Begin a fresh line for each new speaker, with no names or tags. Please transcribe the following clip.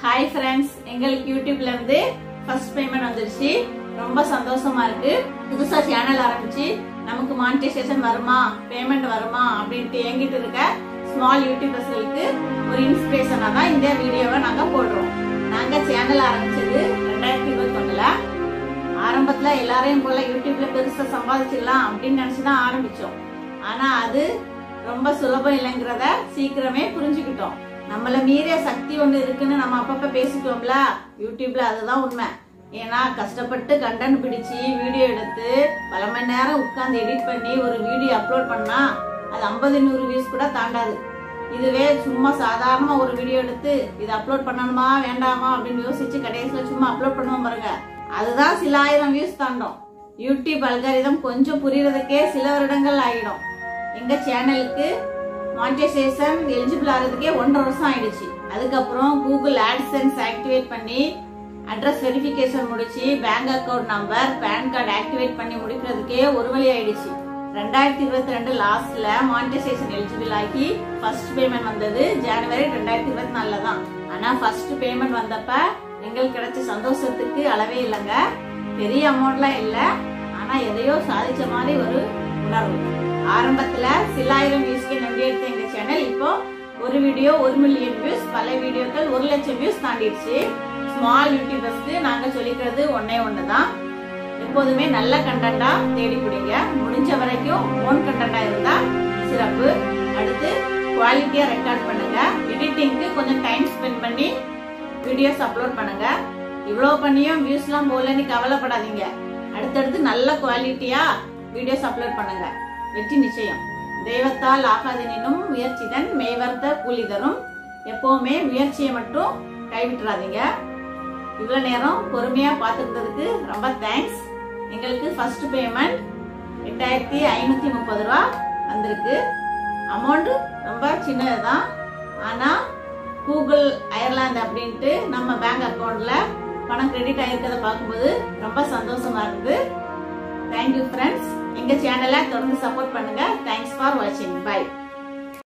Hi friends, எங்களுக்கு யூடியூப்ல இருந்து ஃபர்ஸ்ட் பேமெண்ட் வந்துருச்சு. ரொம்ப சந்தோஷமா இருக்கு. புதுசா சேனல் ஆரம்பிச்சு நமக்கு மானிட்டைசேஷன் வருமா, பேமெண்ட் வருமா அப்படின்ட்டு எங்கிட்ட இருக்க ஸ்மால் யூடியூபர்ஸ்களுக்கு ஒரு இன்ஸ்பிரேஷனா தான் இந்த வீடியோவை நாங்க போடுறோம். நாங்க சேனல் ஆரம்பிச்சது 2021ல. ஆரம்பத்துல எல்லாரையும் போல யூடியூப்ல பெருசா சம்பாதிச்சிடலாம் அப்படின்னு நினைச்சுதான் ஆரம்பிச்சோம். ஆனா அது ரொம்ப சுலபம் இல்லைங்கிறத சீக்கிரமே புரிஞ்சுக்கிட்டோம். நம்மள மீறிய சக்தி ஒண்ணு இருக்குன்னு நம்ம அப்பப்ப பேசிட்டோம்ல யூடியூப்ல, அதுதான் உண்மை. ஏன்னா கஷ்டப்பட்டு கண்டென்ட் பிடிச்சு வீடியோ எடுத்து பல மணி நேரம் உட்கார்ந்து எடிட் பண்ணி ஒரு வீடியோ அப்லோட் பண்ணா அது 50-100 வியூஸ் கூட தாண்டாது. இதுவே சும்மா சாதாரணமா ஒரு வீடியோ எடுத்து இது அப்லோட் பண்ணணுமா வேண்டாமா அப்படின்னு யோசிச்சு கடைசியில சும்மா அப்லோட் பண்ணுவோம் பாருங்க, அதுதான் சில 1000 வியூஸ் தாண்டும். யூடியூப் அல்காரிதம் கொஞ்சம் புரியறதுக்கே சில வருடங்கள் ஆகிடும். எங்க சேனலுக்கு மானிட்டைசேஷன் எலிஜிபிள் ஆகிறதுக்கே 1.5 வருஷம் ஆயிடுச்சு. அதுக்கப்புறம் கூகுள் ஆட்சென்ஸ் ஆக்டிவேட் பண்ணி அட்ரஸ் வெரிஃபிகேஷன் முடிச்சு bank account number PAN card activate பண்ணி முடிக்கிறதுக்கே ஒரு வழி ஆயிடுச்சு. 2022 லாஸ்ட்ல மானிட்டைசேஷன் எலிஜிபிள் ஆகி ஃபர்ஸ்ட் பேமெண்ட் வந்தது ஜனவரி 2024 தான். ஆனா ஃபர்ஸ்ட் பேமெண்ட் வந்தப்ப எங்களுக்கு கிடைச்ச சந்தோஷத்துக்கு அளவே இல்லைங்க. பெரிய அமௌண்ட்லாம் இல்ல, ஆனா எதையோ சாதிச்ச மாதிரி ஒரு உணர்வு. ஆரம்பத்துல சில 1000 வியூஸ்க்கு நம்பி எடுத்த எங்க சேனல் இப்போ ஒரு வீடியோ 1 மில்லியன் வியூஸ், பல வீடியோக்கள் 1 லட்சம் வியூஸ் தாண்டிடுச்சு. ஸ்மால் யூடியூபர்ஸ்க்கு நாங்க சொல்லிக்கிறது ஒன்னே ஒண்ணுதான், எப்போதுமே நல்ல கண்டென்ட்டா தேடி பிடிங்க. முடிஞ்ச வரைக்கும் ஓன் கண்டென்ட்டா இருந்தா சிறப்பு. அடுத்து குவாலிட்டியா ரெக்கார்ட் பண்ணுங்க. எடிட்டிங்க்கு கொஞ்சம் டைம் ஸ்பெண்ட் பண்ணி வீடியோஸ் அப்லோட் பண்ணுங்க. இவ்வளவு பண்ணியும் வியூஸ் எல்லாம் போகலன்னு கவலைப்படாதீங்க. அடுத்தடுத்து நல்ல குவாலிட்டியா வீடியோஸ் அப்லோட் பண்ணுங்க. வெற்றி நிச்சயம். தெய்வத்தால் ஆகாதெனினும் முயற்சிதான் மெய்வர்த்த கூலி தரும். எப்பவுமே முயற்சியை மட்டும் கைவிட்டுறாதீங்க. இவ்வளவு நேரம் பொறுமையா பார்த்துருந்ததுக்கு ரொம்ப தேங்க்ஸ். எங்களுக்கு ஃபர்ஸ்ட் பேமெண்ட் 8530 ரூபா வந்திருக்கு. அமௌண்ட் ரொம்ப சின்னதுதான், ஆனா கூகுள் அயர்லாந்து அப்படின்ட்டு நம்ம பேங்க் அக்கௌண்ட்ல பணம் கிரெடிட் ஆயிருக்கிறத பார்க்கும்போது ரொம்ப சந்தோஷமா இருக்கு. Thank you friends. எங்க சேனலை தொடர்ந்து சப்போர்ட் பண்ணுங்க. தேங்க்ஸ் ஃபார் வாட்சிங். பை.